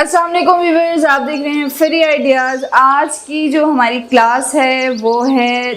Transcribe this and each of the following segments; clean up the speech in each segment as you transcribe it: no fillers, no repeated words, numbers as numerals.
अस्सलाम वालेकुम व्यूअर्स, आप देख रहे हैं फ्री आइडियाज़। आज की जो हमारी क्लास है वो है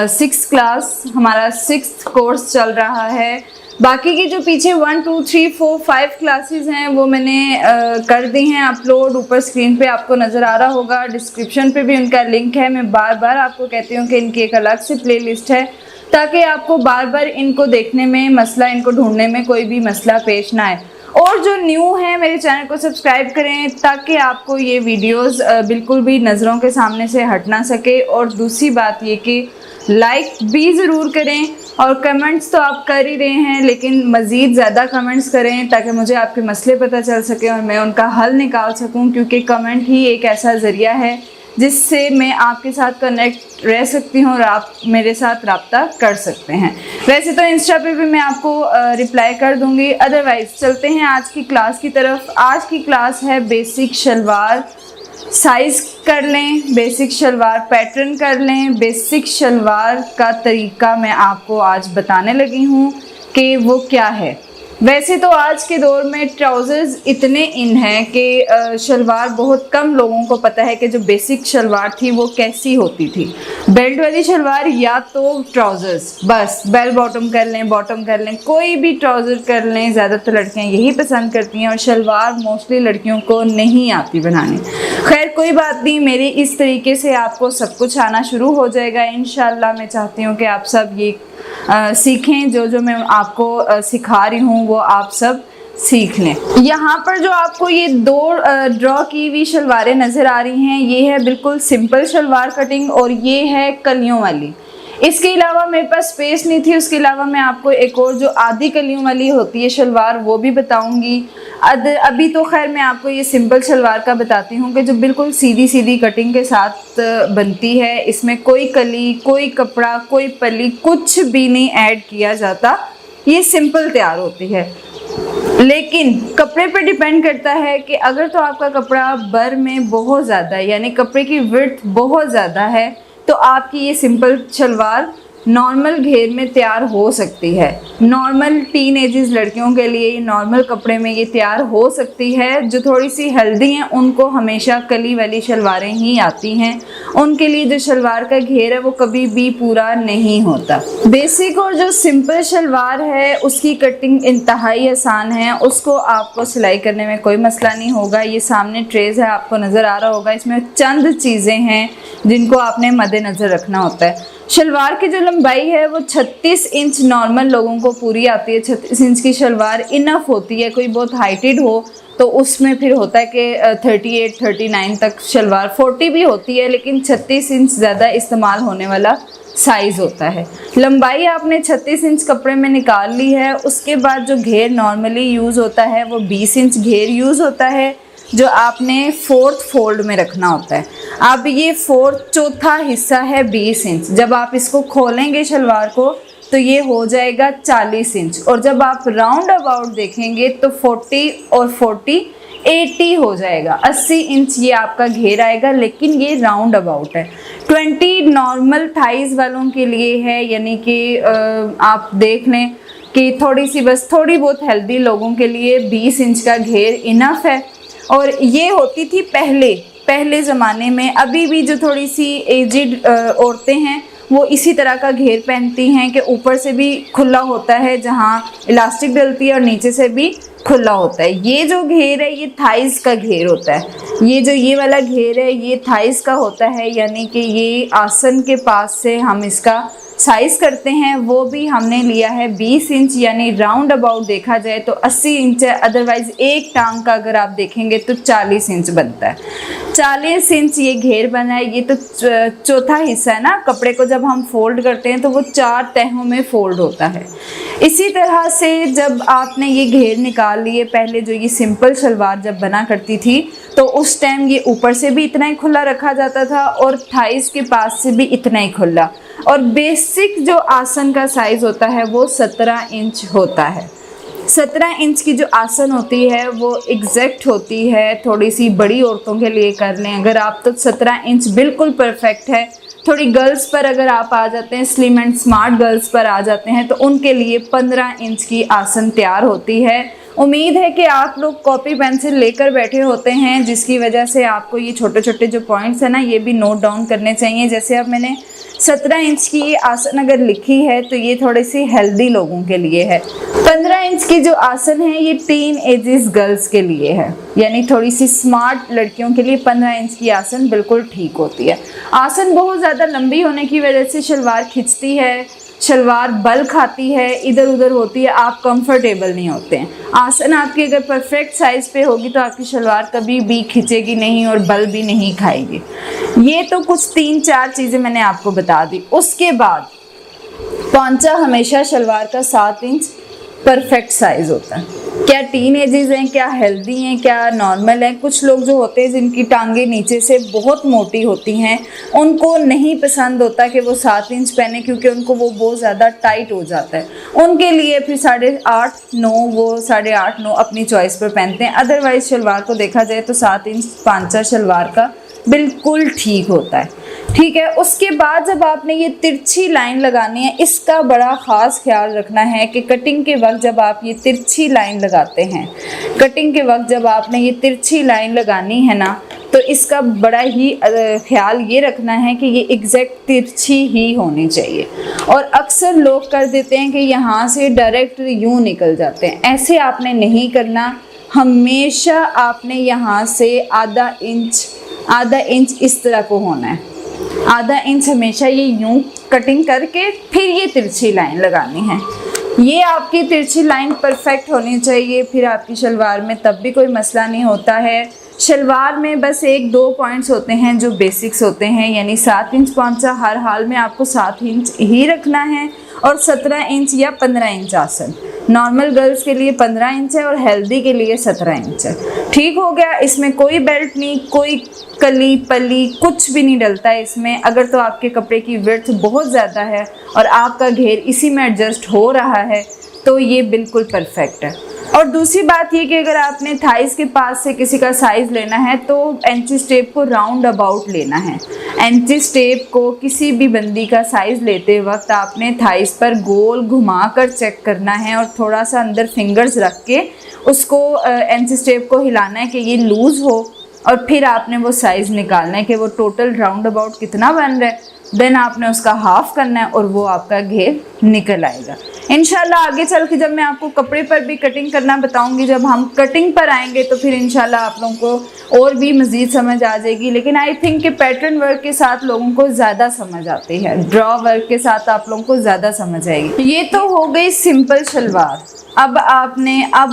6th क्लास, हमारा 6th कोर्स चल रहा है। बाकी की जो पीछे 1 2 3 4 5 क्लासेस हैं वो मैंने कर दी हैं अपलोड। ऊपर स्क्रीन पे आपको नज़र आ रहा होगा, डिस्क्रिप्शन पे भी उनका लिंक है। मैं बार बार आपको कहती हूँ कि इनकी एक अलग से प्लेलिस्ट है ताकि आपको बार बार इनको देखने में मसला, इनको ढूंढने में कोई भी मसला पेश ना आए। और जो न्यू है मेरे चैनल को सब्सक्राइब करें ताकि आपको ये वीडियोस बिल्कुल भी नज़रों के सामने से हट ना सके। और दूसरी बात ये कि लाइक भी ज़रूर करें और कमेंट्स तो आप कर ही रहे हैं, लेकिन मज़ीद ज़्यादा कमेंट्स करें ताकि मुझे आपके मसले पता चल सके और मैं उनका हल निकाल सकूं, क्योंकि कमेंट ही एक ऐसा ज़रिया है जिससे मैं आपके साथ कनेक्ट रह सकती हूँ और आप मेरे साथ रब्ता कर सकते हैं। वैसे तो इंस्टा पे भी मैं आपको रिप्लाई कर दूँगी। अदरवाइज़ चलते हैं आज की क्लास की तरफ। आज की क्लास है बेसिक शलवार साइज़ कर लें, बेसिक शलवार पैटर्न कर लें। बेसिक शलवार का तरीका मैं आपको आज बताने लगी हूँ कि वो क्या है। वैसे तो आज के दौर में ट्राउज़र्स इतने इन हैं कि शलवार बहुत कम लोगों को पता है कि जो बेसिक शलवार थी वो कैसी होती थी। बेल्ट वाली शलवार या तो ट्राउज़र्स, बस बेल बॉटम कर लें, बॉटम कर लें, कोई भी ट्राउज़र कर लें। ज़्यादातर लड़कियां यही पसंद करती हैं और शलवार मोस्टली लड़कियों को नहीं आती बनानी। खैर कोई बात नहीं, मेरे इस तरीके से आपको सब कुछ आना शुरू हो जाएगा इंशाल्लाह। मैं चाहती हूँ कि आप सब ये सीखें, जो मैं आपको सिखा रही हूँ वो आप सब सीख लें। यहाँ पर जो आपको ये दो ड्रॉ की हुई शलवारें नज़र आ रही हैं, ये है बिल्कुल सिंपल शलवार कटिंग और ये है कलियों वाली। इसके अलावा मेरे पास स्पेस नहीं थी, उसके अलावा मैं आपको एक और जो आधी कलियों वाली होती है शलवार वो भी बताऊंगी। अभी तो खैर मैं आपको ये सिंपल शलवार का बताती हूँ कि जो बिल्कुल सीधी सीधी कटिंग के साथ बनती है। इसमें कोई कली, कोई कपड़ा, कोई पल्ली, कुछ भी नहीं ऐड किया जाता। ये सिंपल तैयार होती है, लेकिन कपड़े पे डिपेंड करता है कि अगर तो आपका कपड़ा बर में बहुत ज़्यादा है, यानी कपड़े की विड्थ बहुत ज़्यादा है, तो आपकी ये सिंपल शलवार नॉर्मल घेर में तैयार हो सकती है। नॉर्मल टीन एजेस लड़कियों के लिए नॉर्मल कपड़े में ये तैयार हो सकती है। जो थोड़ी सी हेल्दी हैं उनको हमेशा कली वाली शलवारें ही आती हैं, उनके लिए जो शलवार का घेर है वो कभी भी पूरा नहीं होता। बेसिक और जो सिंपल शलवार है उसकी कटिंग इंतहाई आसान है, उसको आपको सिलाई करने में कोई मसला नहीं होगा। ये सामने ट्रेस है, आपको नज़र आ रहा होगा। इसमें चंद चीज़ें हैं जिनको आपने मद्देनज़र रखना होता है। शलवार की जो लंबाई है वो 36 इंच नॉर्मल लोगों को पूरी आती है। 36 इंच की शलवार इनफ होती है। कोई बहुत हाइटेड हो तो उसमें फिर होता है कि 38 39 तक शलवार, 40 भी होती है, लेकिन 36 इंच ज़्यादा इस्तेमाल होने वाला साइज़ होता है। लंबाई आपने 36 इंच कपड़े में निकाल ली है। उसके बाद जो घेर नॉर्मली यूज़ होता है वो 20 इंच घेर यूज़ होता है, जो आपने 4th फोल्ड में रखना होता है। अब ये 4th चौथा हिस्सा है 20 इंच। जब आप इसको खोलेंगे शलवार को तो ये हो जाएगा 40 इंच, और जब आप राउंड अबाउट देखेंगे तो 40 और 40 80 हो जाएगा। 80 इंच ये आपका घेर आएगा, लेकिन ये राउंड अबाउट है। 20 नॉर्मल थाइज वालों के लिए है, यानी कि आप देख लें कि थोड़ी बहुत हेल्दी लोगों के लिए 20 इंच का घेर इनफ है। और ये होती थी पहले ज़माने में। अभी भी जो थोड़ी सी एजिड औरतें हैं वो इसी तरह का घेर पहनती हैं कि ऊपर से भी खुला होता है जहाँ इलास्टिक डलती है और नीचे से भी खुला होता है। ये जो घेर है ये थाइस का घेर होता है। ये वाला घेर है ये थाइस का होता है, यानी कि ये आसन के पास से हम इसका साइज़ करते हैं। वो भी हमने लिया है 20 इंच, यानी राउंड अबाउट देखा जाए तो 80 इंच है। अदरवाइज़ एक टांग का अगर आप देखेंगे तो 40 इंच बनता है। 40 इंच ये घेर बना है। ये तो चौथा हिस्सा है ना, कपड़े को जब हम फोल्ड करते हैं तो वो 4 तहों में फोल्ड होता है। इसी तरह से जब आपने ये घेर निकाल लिए, पहले जो ये सिंपल शलवार जब बना करती थी तो उस टाइम ये ऊपर से भी इतना ही खुला रखा जाता था और थाइस के पास से भी इतना ही खुला। और बेसिक जो आसन का साइज़ होता है वो 17 इंच होता है। 17 इंच की जो आसन होती है वो एग्जैक्ट होती है। थोड़ी सी बड़ी औरतों के लिए कर लें अगर आप तो 17 इंच बिल्कुल परफेक्ट है। थोड़ी गर्ल्स पर अगर आप आ जाते हैं, स्लिम एंड स्मार्ट गर्ल्स पर आ जाते हैं, तो उनके लिए 15 इंच की आसन तैयार होती है। उम्मीद है कि आप लोग कॉपी पेंसिल लेकर बैठे होते हैं, जिसकी वजह से आपको ये छोटे छोटे जो पॉइंट्स हैं ना, ये भी नोट डाउन करने चाहिए। जैसे अब मैंने 17 इंच की आसन अगर लिखी है तो ये थोड़ी सी हेल्दी लोगों के लिए है। 15 इंच की जो आसन है ये टीन एजेस गर्ल्स के लिए है, यानी थोड़ी सी स्मार्ट लड़कियों के लिए 15 इंच की आसन बिल्कुल ठीक होती है। आसन बहुत ज़्यादा लंबी होने की वजह से शलवार खिंचती है, शलवार बल खाती है, इधर उधर होती है, आप कंफर्टेबल नहीं होते हैं। आसन आपकी अगर परफेक्ट साइज़ पे होगी तो आपकी शलवार कभी भी खिंचेगी नहीं और बल भी नहीं खाएगी। ये तो कुछ 3-4 चीज़ें मैंने आपको बता दी। उसके बाद पौंचा हमेशा शलवार का 7 इंच परफेक्ट साइज़ होता है। क्या टीन एजेस हैं, क्या हेल्दी हैं, क्या नॉर्मल हैं। कुछ लोग जो होते हैं जिनकी टांगे नीचे से बहुत मोटी होती हैं, उनको नहीं पसंद होता कि वो 7 इंच पहने, क्योंकि उनको वो बहुत ज़्यादा टाइट हो जाता है। उनके लिए फिर 8.5-9 वो 8.5-9 अपनी चॉइस पर पहनते हैं। अदरवाइज़ शलवार को देखा जाए तो 7 इंच पांचा शलवार का बिल्कुल ठीक होता है। ठीक है, उसके बाद जब आपने ये तिरछी लाइन लगानी है, इसका बड़ा ख़ास ख्याल रखना है कि कटिंग के वक्त जब आप ये तिरछी लाइन लगाते हैं, कटिंग के वक्त जब आपने ये तिरछी लाइन लगानी है ना, तो इसका बड़ा ही ख्याल ये रखना है कि ये एग्जैक्ट तिरछी ही होनी चाहिए। और अक्सर लोग कर देते हैं कि यहाँ से डायरेक्ट यूँ निकल जाते हैं, ऐसे आपने नहीं करना। हमेशा आपने यहाँ से आधा इंच इस तरह को होना है, आधा इंच हमेशा ये यूं कटिंग करके फिर ये तिरछी लाइन लगानी है। ये आपकी तिरछी लाइन परफेक्ट होनी चाहिए, फिर आपकी शलवार में तब भी कोई मसला नहीं होता है। शलवार में बस 1-2 पॉइंट्स होते हैं जो बेसिक्स होते हैं, यानी 7 इंच पौंचा हर हाल में आपको 7 इंच ही रखना है, और 17 इंच या 15 इंच आसन। नॉर्मल गर्ल्स के लिए 15 इंच है और हेल्दी के लिए 17 इंच है। ठीक हो गया। इसमें कोई बेल्ट नहीं, कोई कली पली कुछ भी नहीं डलता है इसमें। अगर तो आपके कपड़े की विड्थ बहुत ज़्यादा है और आपका घेर इसी में एडजस्ट हो रहा है तो ये बिल्कुल परफेक्ट है। और दूसरी बात ये कि अगर आपने थाइस के पास से किसी का साइज़ लेना है तो एंची स्टेप को राउंड अबाउट लेना है। एंची स्टेप को किसी भी बंदी का साइज़ लेते वक्त आपने थाइस पर गोल घुमा कर चेक करना है और थोड़ा सा अंदर फिंगर्स रख के उसको एंची स्टेप को हिलाना है कि ये लूज़ हो, और फिर आपने वो साइज़ निकालना है कि वो टोटल राउंड अबाउट कितना बन रहा है। देन आपने उसका हाफ करना है और वो आपका घेर निकल आएगा। इंशाल्लाह आगे चल के जब मैं आपको कपड़े पर भी कटिंग करना बताऊंगी, जब हम कटिंग पर आएंगे तो फिर इंशाल्लाह आप लोगों को और भी मज़ीद समझ आ जाएगी। लेकिन आई थिंक कि पैटर्न वर्क के साथ लोगों को ज़्यादा समझ आती है, ड्रॉ वर्क के साथ आप लोगों को ज़्यादा समझ आएगी। ये तो हो गई सिंपल शलवार। अब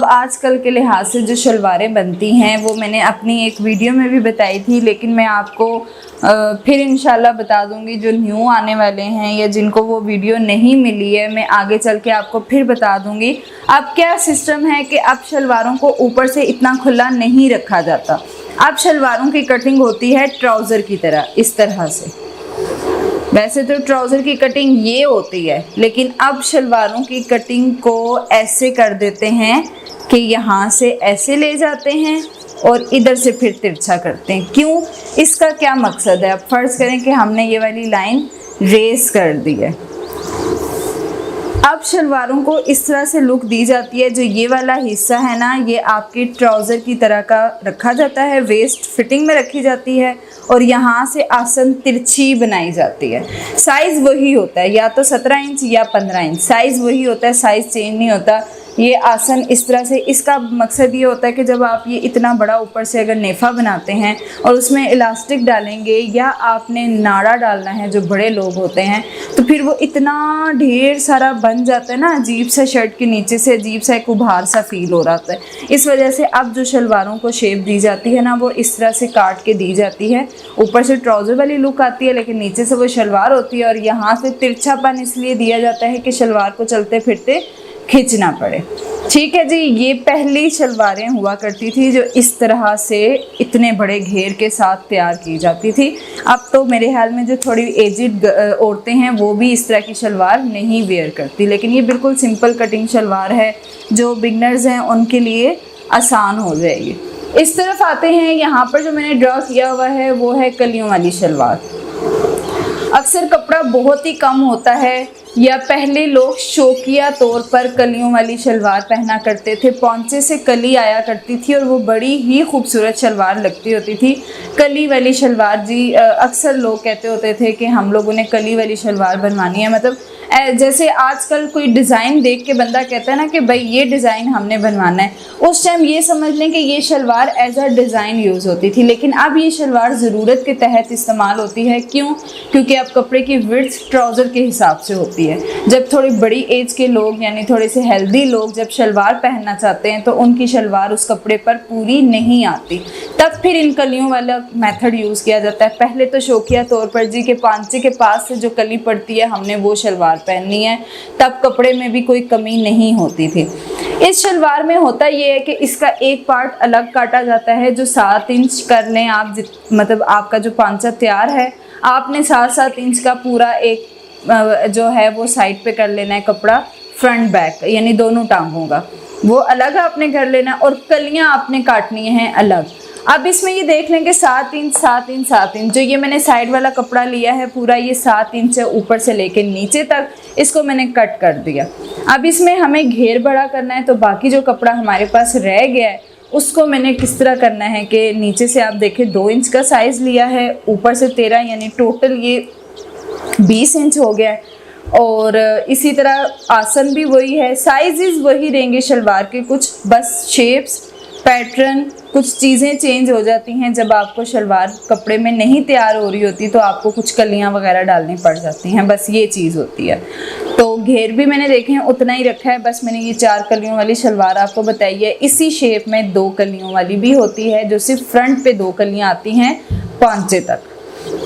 आजकल के लिहाज से जो शलवारें बनती हैं वो मैंने अपनी एक वीडियो में भी बताई थी, लेकिन मैं आपको फिर इंशाल्लाह बता दूंगी। जो न्यू आने वाले हैं या जिनको वो वीडियो नहीं मिली है, मैं आगे चल के आपको फिर बता दूंगी। अब क्या सिस्टम है कि अब शलवारों को ऊपर से इतना खुला नहीं रखा जाता। अब शलवारों की कटिंग होती है ट्राउज़र की तरह, इस तरह से। वैसे तो ट्राउज़र की कटिंग ये होती है, लेकिन अब शलवारों की कटिंग को ऐसे कर देते हैं कि यहाँ से ऐसे ले जाते हैं और इधर से फिर तिरछा करते हैं। क्यों? इसका क्या मकसद है? अब फ़र्ज़ करें कि हमने ये वाली लाइन रेस कर दी है। अब शलवारों को इस तरह से लुक दी जाती है। जो ये वाला हिस्सा है ना, ये आपके ट्राउज़र की तरह का रखा जाता है, वेस्ट फिटिंग में रखी जाती है और यहाँ से आसन तिरछी बनाई जाती है। साइज़ वही होता है, या तो 17 इंच या 15 इंच, साइज़ वही होता है, साइज़ चेंज नहीं होता। ये आसन इस तरह से, इसका मकसद ये होता है कि जब आप ये इतना बड़ा ऊपर से अगर नेफ़ा बनाते हैं और उसमें इलास्टिक डालेंगे या आपने नाड़ा डालना है, जो बड़े लोग होते हैं, तो फिर वो इतना ढेर सारा बन जाता है ना, अजीब सा शर्ट के नीचे से अजीब सा एक उभार सा फील हो रहा है। इस वजह से अब जो शलवारों को शेप दी जाती है ना, वो इस तरह से काट के दी जाती है। ऊपर से ट्राउज़र वाली लुक आती है, लेकिन नीचे से वो शलवार होती है। और यहाँ से तिरछापन इसलिए दिया जाता है कि शलवार को चलते फिरते खींचना पड़े। ठीक है जी, ये पहली शलवारें हुआ करती थी जो इस तरह से इतने बड़े घेर के साथ तैयार की जाती थी। अब तो मेरे ख्याल में जो थोड़ी एजिड औरतें हैं वो भी इस तरह की शलवार नहीं वेयर करती, लेकिन ये बिल्कुल सिंपल कटिंग शलवार है, जो बिगनर्स हैं उनके लिए आसान हो जाएगी। इस तरफ आते हैं, यहाँ पर जो मैंने ड्रॉ किया हुआ है वो है कलियों वाली शलवार। अक्सर कपड़ा बहुत ही कम होता है, या पहले लोग शौकिया तौर पर कलियों वाली शलवार पहना करते थे। पौंचे से कली आया करती थी और वो बड़ी ही खूबसूरत शलवार लगती होती थी। कली वाली शलवार जी, अक्सर लोग कहते होते थे कि हम लोगों ने कली वाली शलवार बनवानी है। मतलब जैसे आजकल कोई डिज़ाइन देख के बंदा कहता है ना कि भाई ये डिज़ाइन हमने बनवाना है, उस टाइम ये समझ लें कि ये shalwar as a design use होती थी। लेकिन अब ये शलवार ज़रूरत के तहत इस्तेमाल होती है। क्यों? क्योंकि अब कपड़े की विड्थ ट्राउज़र के हिसाब से होती है। जब थोड़ी बड़ी एज के लोग यानी थोड़े से हेल्दी लोग जब शलवार पहनना चाहते हैं तो उनकी शलवार उस कपड़े पर पूरी नहीं आती, तब फिर इन कलियों वाला मेथड यूज़ किया जाता है। पहले तो शौकिया तौर पर जी के पांचे के पास से जो कली पड़ती है हमने वो शलवार पहननी है, तब कपड़े में भी कोई कमी नहीं होती थी। इस शलवार में होता ये है कि इसका एक पार्ट अलग काटा जाता है जो 7 इंच कर लें आप, मतलब आपका जो पांचा तैयार है आपने 7-7 इंच का पूरा एक जो है वो साइड पे कर लेना है कपड़ा, फ्रंट बैक यानी दोनों टांगों का वो अलग आपने कर लेना है और कलियां आपने काटनी हैं अलग। अब इसमें ये देख लें कि 7 इंच 7 इंच 7 इंच जो ये मैंने साइड वाला कपड़ा लिया है पूरा ये 7 इंच है ऊपर से लेके नीचे तक, इसको मैंने कट कर दिया। अब इसमें हमें घेर बड़ा करना है, तो बाकी जो कपड़ा हमारे पास रह गया है उसको मैंने किस तरह करना है कि नीचे से आप देखें 2 इंच का साइज़ लिया है, ऊपर से 13 यानी टोटल ये 20 इंच हो गया है। और इसी तरह आसन भी वही है, साइजेस वही रहेंगे शलवार के, कुछ बस शेप्स पैटर्न कुछ चीज़ें चेंज हो जाती हैं। जब आपको शलवार कपड़े में नहीं तैयार हो रही होती तो आपको कुछ कलियां वगैरह डालनी पड़ जाती हैं, बस ये चीज़ होती है। तो घेर भी मैंने देखे हैं उतना ही रखा है, बस मैंने ये 4 कलियों वाली शलवार आपको बताई है। इसी शेप में 2 कलियों वाली भी होती है जो सिर्फ फ्रंट पे 2 कलियाँ आती हैं पांचे तक।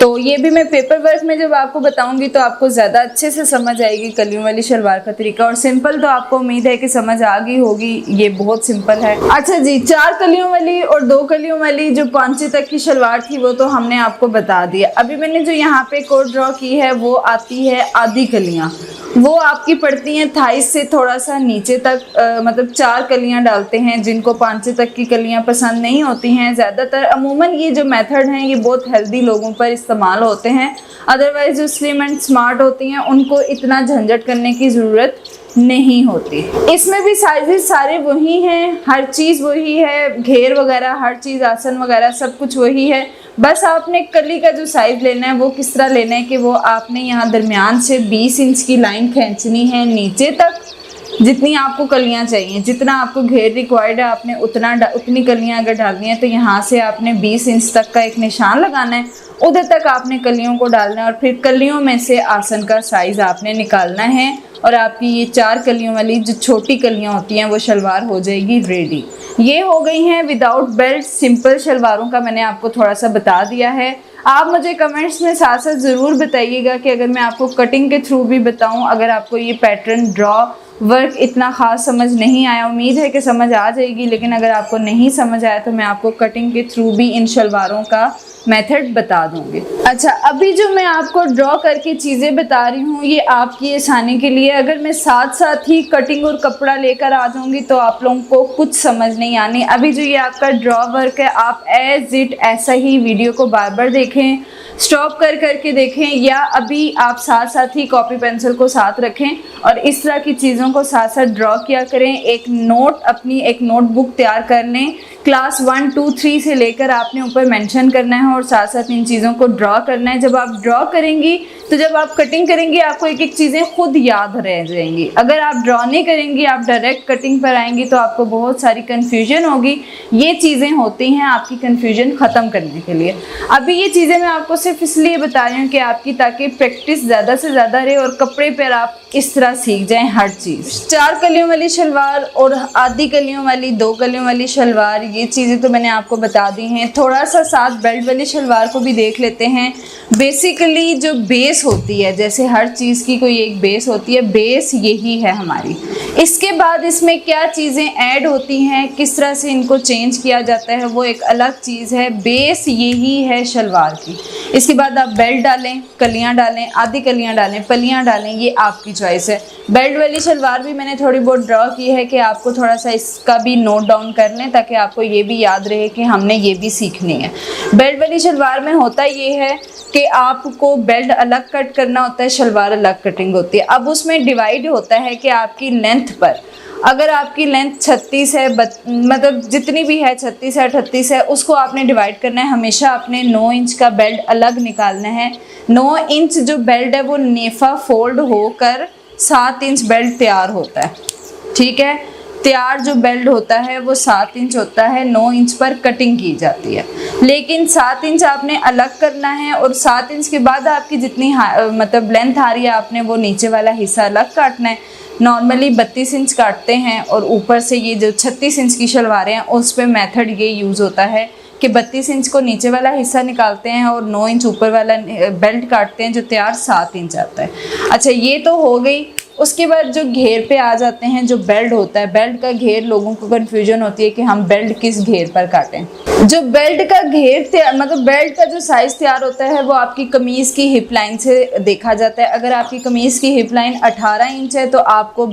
तो ये भी मैं पेपर वर्क में जब आपको बताऊंगी तो आपको ज़्यादा अच्छे से समझ आएगी कलियों वाली शलवार का तरीका। और सिंपल तो आपको उम्मीद है कि समझ आ गई होगी, ये बहुत सिंपल है। अच्छा जी, 4 कलियों वाली और 2 कलियों वाली जो पांचे तक की शलवार थी वो तो हमने आपको बता दिया। अभी मैंने जो यहाँ पे कोड ड्रॉ की है वो आती है आधी कलियाँ, वो आपकी पड़ती हैं थाइस से थोड़ा सा नीचे तक, मतलब 4 कलियां डालते हैं। जिनको पांचे तक की कलियां पसंद नहीं होती हैं, ज़्यादातर अमूमन ये जो मेथड हैं ये बहुत हेल्दी लोगों पर इस्तेमाल होते हैं, अदरवाइज जो स्लिम एंड स्मार्ट होती हैं उनको इतना झंझट करने की ज़रूरत नहीं होती। इसमें भी साइजेस सारे वही हैं, हर चीज़ वही है, घेर वगैरह हर चीज़ आसन वगैरह सब कुछ वही है। बस आपने कली का जो साइज़ लेना है वो किस तरह लेना है कि वो आपने यहाँ दरमियान से 20 इंच की लाइन खींचनी है नीचे तक, जितनी आपको कलियाँ चाहिए, जितना आपको घेर रिक्वायर्ड है आपने उतनी कलियाँ अगर डालनी है तो यहाँ से आपने 20 इंच तक का एक निशान लगाना है, उधर तक आपने कलियों को डालना है और फिर कलियों में से आसन का साइज़ आपने निकालना है और आपकी ये 4 कलियों वाली जो छोटी कलियाँ होती हैं वो शलवार हो जाएगी रेडी। ये हो गई हैं विदाउट बेल्ट सिंपल शलवारों का मैंने आपको थोड़ा सा बता दिया है। आप मुझे कमेंट्स में साथ साथ ज़रूर बताइएगा कि अगर मैं आपको कटिंग के थ्रू भी बताऊं, अगर आपको ये पैटर्न ड्रॉ वर्क इतना ख़ास समझ नहीं आया, उम्मीद है कि समझ आ जाएगी, लेकिन अगर आपको नहीं समझ आया तो मैं आपको कटिंग के थ्रू भी इन शलवारों का मेथड बता दूंगी। अच्छा, अभी जो मैं आपको ड्रॉ करके चीज़ें बता रही हूँ ये आपकी आसानी के लिए, अगर मैं साथ साथ ही कटिंग और कपड़ा लेकर आ जाऊँगी तो आप लोगों को कुछ समझ नहीं आनी। अभी जो ये आपका ड्रॉ वर्क है आप एज इट ऐसा ही वीडियो को बार बार देखें, स्टॉप कर करके देखें, या अभी आप साथ साथ ही कॉपी पेंसिल को साथ रखें और इस तरह की चीज़ों को साथ साथ ड्रॉ किया करें। एक नोट अपनी एक नोटबुक तैयार कर लें, क्लास 1, 2, 3 से लेकर आपने ऊपर मेंशन करना है और साथ साथ इन चीज़ों को ड्रॉ करना है। जब आप ड्रॉ करेंगी तो जब आप कटिंग करेंगी आपको एक एक चीज़ें खुद याद रह जाएंगी। अगर आप ड्रॉ नहीं करेंगी, आप डायरेक्ट कटिंग पर आएंगी तो आपको बहुत सारी कन्फ्यूजन होगी। ये चीज़ें होती हैं आपकी कन्फ्यूजन ख़त्म करने के लिए। अभी ये चीज़ें मैं आपको सिर्फ इसलिए बता रही हूँ कि आपकी ताकि प्रैक्टिस ज़्यादा से ज़्यादा रहे और कपड़े पर आप इस तरह सीख जाएं हर चीज़। 4 कलियों वाली शलवार और आधी कलियों वाली 2 कलियों वाली शलवार, ये चीज़ें तो मैंने आपको बता दी हैं। थोड़ा सा साथ बेल्ट वाली शलवार को भी देख लेते हैं। बेसिकली जो बेस होती है, जैसे हर चीज़ की कोई एक बेस होती है, बेस यही है हमारी। इसके बाद इसमें क्या चीज़ें ऐड होती हैं, किस तरह से इनको चेंज किया जाता है, वो एक अलग चीज़ है। बेस यही है शलवार की। इसके बाद आप बेल्ट डालें, कलियां डालें, आधी कलियां डालें, पलियां डालें, ये आपकी चॉइस है। बेल्ट वाली शलवार भी मैंने थोड़ी बहुत ड्रॉ की है कि आपको थोड़ा सा इसका भी नोट डाउन कर लें, ताकि आपको ये भी याद रहे कि हमने ये भी सीखनी है। बेल्ट वाली शलवार में होता ये है कि आपको बेल्ट अलग कट करना होता है, शलवार अलग कटिंग होती है। अब उसमें डिवाइड होता है कि आपकी लेंथ पर, अगर आपकी लेंथ 36 है, मतलब जितनी भी है 36 है 38 है, उसको आपने डिवाइड करना है। हमेशा आपने 9 इंच का बेल्ट अलग निकालना है। 9 इंच जो बेल्ट है वो नेफा फोल्ड होकर 7 इंच बेल्ट तैयार होता है, ठीक है। तैयार जो बेल्ट होता है वो 7 इंच होता है, 9 इंच पर कटिंग की जाती है। लेकिन 7 इंच आपने अलग करना है, और 7 इंच के बाद आपकी जितनी मतलब लेंथ आ रही है, आपने वो नीचे वाला हिस्सा अलग काटना है। नॉर्मली 32 इंच काटते हैं, और ऊपर से ये जो 36 इंच की शलवारें हैं उस पर मेथड ये यूज़ होता है कि 32 इंच को नीचे वाला हिस्सा निकालते हैं और 9 इंच ऊपर वाला बेल्ट काटते हैं, जो तैयार 7 इंच आता है। अच्छा, ये तो हो गई। उसके बाद जो घेर पे आ जाते हैं, जो बेल्ट होता है, बेल्ट का घेर लोगों को कन्फ्यूजन होती है कि हम बेल्ट किस घेर पर काटें। जो बेल्ट का घेर मतलब बेल्ट का जो साइज़ तैयार होता है वो आपकी कमीज़ की हिप लाइन से देखा जाता है। अगर आपकी कमीज़ की हिप लाइन 18 इंच है तो आपको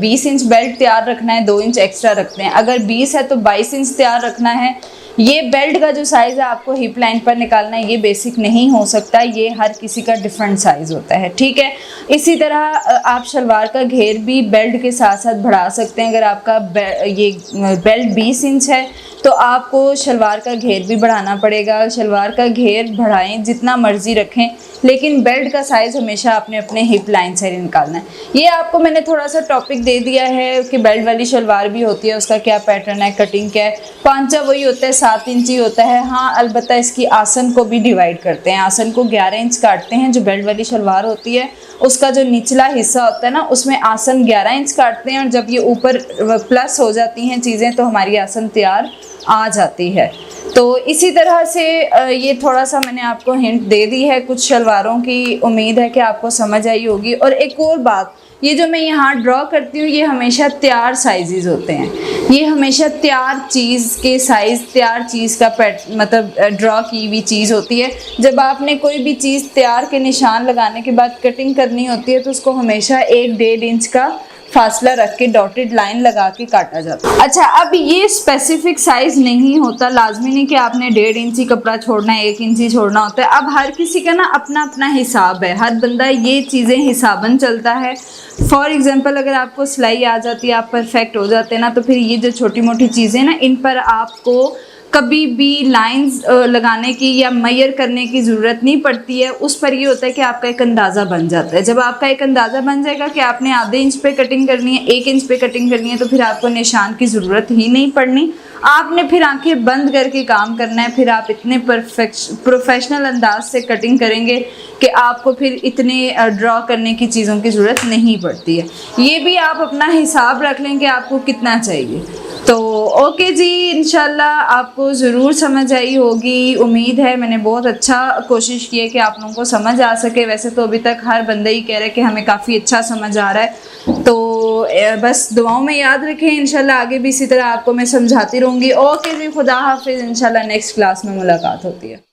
20 इंच बेल्ट तैयार रखना है, 2 इंच एक्स्ट्रा रखते हैं। अगर 20 है तो 22 इंच तैयार रखना है। ये बेल्ट का जो साइज़ है आपको हिप लाइन पर निकालना है, ये बेसिक नहीं हो सकता, ये हर किसी का डिफरेंट साइज़ होता है, ठीक है। इसी तरह आप शलवार का घेर भी बेल्ट के साथ साथ बढ़ा सकते हैं। अगर आपका ये बेल्ट 20 इंच है तो आपको शलवार का घेर भी बढ़ाना पड़ेगा। शलवार का घेर बढ़ाएं, जितना मर्जी रखें, लेकिन बेल्ट का साइज़ हमेशा आपने अपने हिप लाइन से निकालना है। ये आपको मैंने थोड़ा सा टॉपिक दे दिया है कि बेल्ट वाली शलवार भी होती है, उसका क्या पैटर्न है, कटिंग क्या है। पांचा वही होता है, 7 इंच ही होता है। हाँ, अलबत्ता इसकी आसन को भी डिवाइड करते हैं। आसन को 11 इंच काटते हैं। जो बेल्ट वाली शलवार होती है उसका जो निचला हिस्सा होता है ना, उसमें आसन 11 इंच काटते हैं, और जब ये ऊपर प्लस हो जाती हैं चीज़ें तो हमारी आसन तैयार आ जाती है। तो इसी तरह से ये थोड़ा सा मैंने आपको हिंट दे दी है कुछ शलवारों की। उम्मीद है कि आपको समझ आई होगी। और एक और बात, ये जो मैं यहाँ ड्रॉ करती हूँ ये हमेशा तैयार साइजेस होते हैं। ये हमेशा तैयार चीज़ के साइज़, तैयार चीज़ का मतलब ड्रॉ की हुई चीज़ होती है। जब आपने कोई भी चीज़ तैयार के निशान लगाने के बाद कटिंग करनी होती है तो उसको हमेशा 1-1.5 इंच का फासला रख के डॉटेड लाइन लगा के काटा जाता है। अच्छा, अब ये स्पेसिफिक साइज नहीं होता, लाजमी नहीं कि आपने 1.5 इंची कपड़ा छोड़ना है, 1 इंची छोड़ना होता है। अब हर किसी का ना अपना अपना हिसाब है, हर बंदा ये चीज़ें हिसाबन चलता है। फॉर एग्जांपल, अगर आपको सिलाई आ जाती है, आप परफेक्ट हो जाते हैं ना, तो फिर ये जो छोटी मोटी चीज़ें ना, इन पर आपको कभी भी लाइंस लगाने की या मेजर करने की ज़रूरत नहीं पड़ती है। उस पर ये होता है कि आपका एक अंदाज़ा बन जाता है। जब आपका एक अंदाज़ा बन जाएगा कि आपने आधे इंच पे कटिंग करनी है, 1 इंच पे कटिंग करनी है, तो फिर आपको निशान की ज़रूरत ही नहीं पड़नी। आपने फिर आंखें बंद करके काम करना है। फिर आप इतने प्रोफेशनल अंदाज से कटिंग करेंगे कि आपको फिर इतने ड्रॉ करने की चीज़ों की ज़रूरत नहीं पड़ती है। ये भी आप अपना हिसाब रख लें कि आपको कितना चाहिए। तो ओके जी, इंशाल्लाह आपको ज़रूर समझ आई होगी। उम्मीद है मैंने बहुत अच्छा कोशिश की है कि आप लोगों को समझ आ सके। वैसे तो अभी तक हर बंदा ही कह रहा है कि हमें काफ़ी अच्छा समझ आ रहा है। तो बस दुआओं में याद रखें, इंशाल्लाह आगे भी इसी तरह आपको मैं समझाती रहूँगी। ओके जी, खुदा हाफिज़। इंशाल्लाह नेक्स्ट क्लास में मुलाकात होती है।